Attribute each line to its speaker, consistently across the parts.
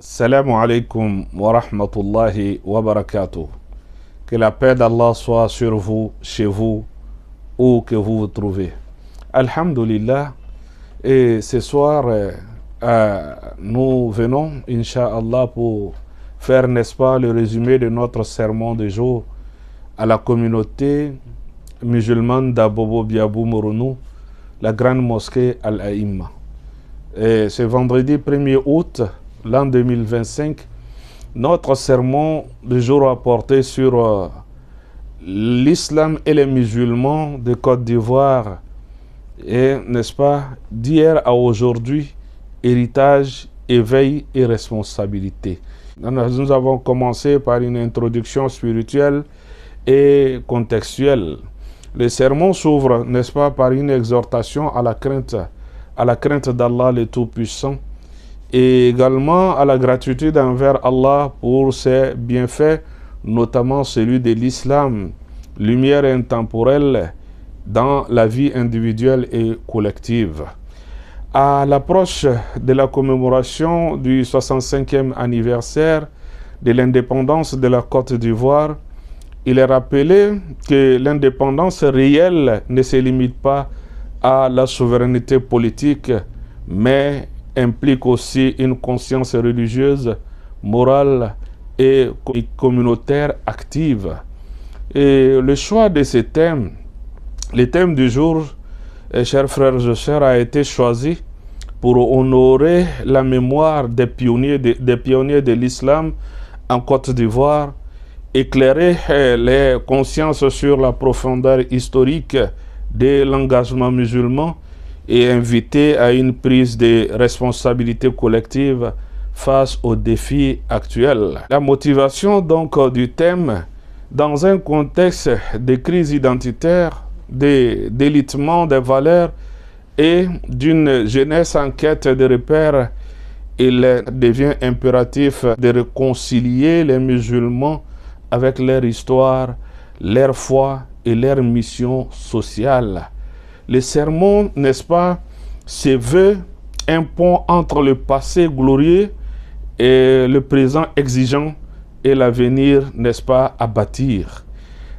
Speaker 1: Salam alaikum wa rahmatullahi wa barakatuh. Que la paix d'Allah soit sur vous, chez vous, où que vous vous trouvez. Alhamdulillah. Et ce soir, nous venons, Inch'Allah, pour faire, n'est-ce pas, le résumé de notre sermon de jour à la communauté musulmane d'Abobo Biabou Moronou, la grande mosquée Al-Aïma. Et ce vendredi 1er août, l'an 2025, notre sermon de jour a porté sur l'islam et les musulmans de Côte d'Ivoire et, n'est-ce pas, d'hier à aujourd'hui, héritage, éveil et responsabilité. Nous avons commencé par une introduction spirituelle et contextuelle. Le sermon s'ouvre, n'est-ce pas, par une exhortation à la crainte d'Allah le Tout-Puissant, et également à la gratitude envers Allah pour ses bienfaits, notamment celui de l'islam, lumière intemporelle dans la vie individuelle et collective. À l'approche de la commémoration du 65e anniversaire de l'indépendance de la Côte d'Ivoire, il est rappelé que l'indépendance réelle ne se limite pas à la souveraineté politique, mais implique aussi une conscience religieuse, morale et communautaire active. Et le choix de ces thèmes, le thème du jour, chers frères et sœurs, a été choisi pour honorer la mémoire des pionniers de l'islam en Côte d'Ivoire, éclairer les consciences sur la profondeur historique de l'engagement musulman et inviter à une prise de responsabilité collective face aux défis actuels. La motivation donc du thème, dans un contexte de crise identitaire, de délitement des valeurs et d'une jeunesse en quête de repères, il devient impératif de réconcilier les musulmans avec leur histoire, leur foi et leur mission sociale. Le sermon, n'est-ce pas, se veut un pont entre le passé glorieux et le présent exigeant et l'avenir, n'est-ce pas, à bâtir.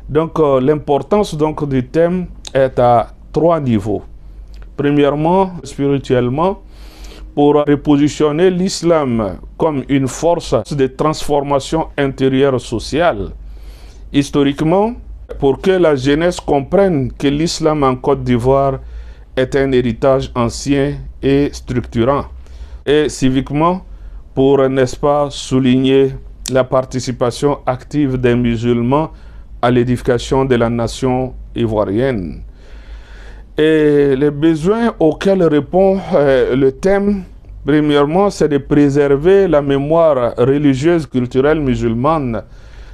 Speaker 1: Donc, l'importance donc du thème est à 3 niveaux. Premièrement, spirituellement, pour repositionner l'islam comme une force de transformation intérieure sociale. Historiquement, pour que la jeunesse comprenne que l'islam en Côte d'Ivoire est un héritage ancien et structurant. Et civiquement, pour, n'est-ce pas, souligner la participation active des musulmans à l'édification de la nation ivoirienne. Et les besoins auxquels répond le thème, premièrement, c'est de préserver la mémoire religieuse, culturelle musulmane.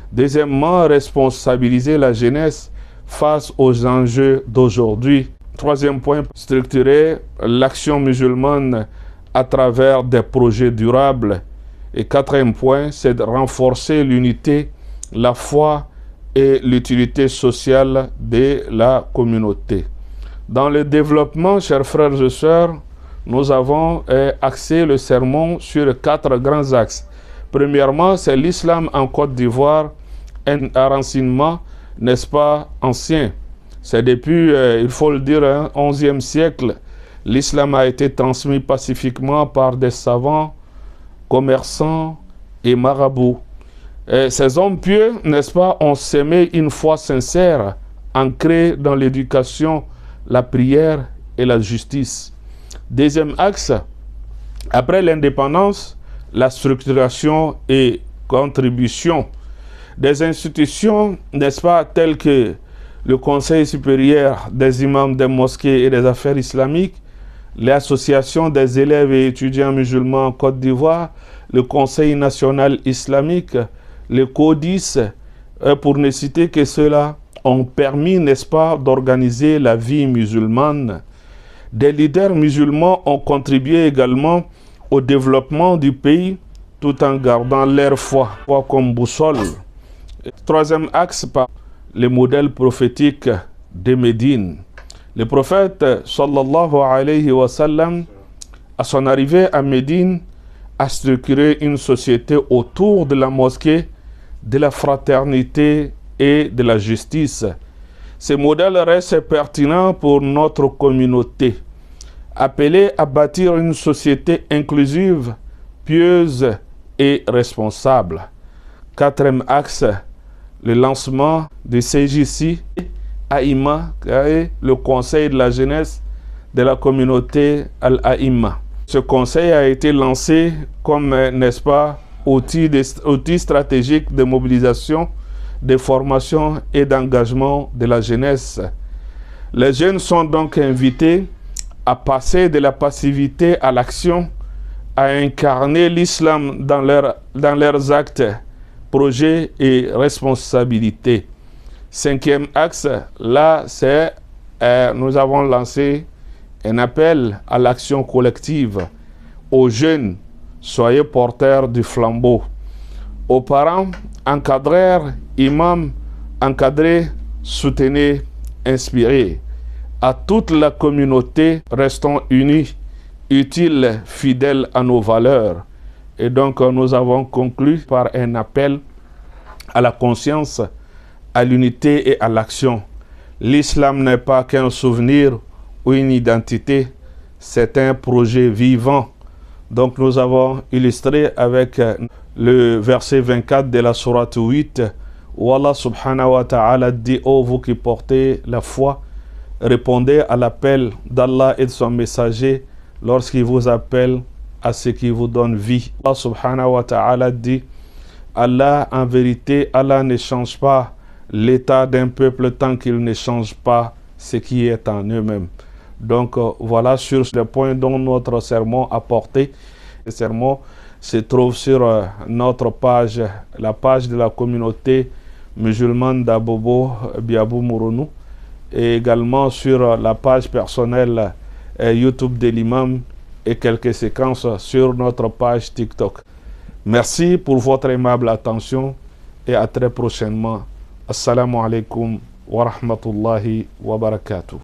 Speaker 1: Deuxièmement, responsabiliser la jeunesse face aux enjeux d'aujourd'hui. Troisième point, structurer l'action musulmane à travers des projets durables. Et quatrième point, c'est de renforcer l'unité, la foi et l'utilité sociale de la communauté. Dans le développement, chers frères et sœurs, nous avons axé le sermon sur 4 grands axes. Premièrement, c'est l'islam en Côte d'Ivoire, un enracinement, n'est-ce pas, ancien. C'est depuis, il faut le dire, 11e siècle, l'islam a été transmis pacifiquement par des savants, commerçants et marabouts. Et ces hommes pieux, n'est-ce pas, ont sémé une foi sincère, ancrée dans l'éducation, la prière et la justice. Deuxième axe, après l'indépendance, la structuration et contribution des institutions, n'est-ce pas, telles que le Conseil supérieur des imams des mosquées et des affaires islamiques, l'Association des élèves et étudiants musulmans en Côte d'Ivoire, le Conseil national islamique, le CODIS, pour ne citer que ceux-là, ont permis, n'est-ce pas, d'organiser la vie musulmane. Des leaders musulmans ont contribué également au développement du pays tout en gardant leur foi comme boussole. Troisième axe, par le modèle prophétique de Médine. Le prophète, sallallahu alayhi wa sallam, à son arrivée à Médine, à structurer une société autour de la mosquée, de la fraternité et de la justice. Ce modèle reste pertinent pour notre communauté, appelée à bâtir une société inclusive, pieuse et responsable. Quatrième axe, le lancement de CJC Aïma, le conseil de la jeunesse de la communauté Al-Aïma. Ce conseil a été lancé comme, n'est-ce pas, outil stratégique de mobilisation, de formation et d'engagement de la jeunesse. Les jeunes sont donc invités à passer de la passivité à l'action, à incarner l'islam dans leurs actes, projets et responsabilités. Cinquième axe, là, c'est nous avons lancé un appel à l'action collective. Aux jeunes, soyez porteurs du flambeau. Aux parents, encadreurs, imams, encadrez, soutenez, inspirez. À toute la communauté, restons unis, utiles, fidèles à nos valeurs. Et donc, nous avons conclu par un appel à la conscience, à l'unité et à l'action. L'islam n'est pas qu'un souvenir ou une identité, c'est un projet vivant. Donc nous avons illustré avec le verset 24 de la sourate 8, où Allah subhanahu wa ta'ala dit: ô vous qui portez la foi, répondez à l'appel d'Allah et de son messager lorsqu'il vous appelle à ce qui vous donne vie. Allah subhanahu wa ta'ala dit: Allah, en vérité, Allah ne change pas l'état d'un peuple tant qu'il ne change pas ce qui est en eux-mêmes. Donc voilà sur le point dont notre sermon a porté. Le sermon se trouve sur notre page, la page de la communauté musulmane d'Abobo Biabou Moronou, et également sur la page personnelle YouTube de l'imam et quelques séquences sur notre page TikTok. Merci pour votre aimable attention et à très prochainement. Assalamu alaikum wa rahmatullahi wa barakatuh.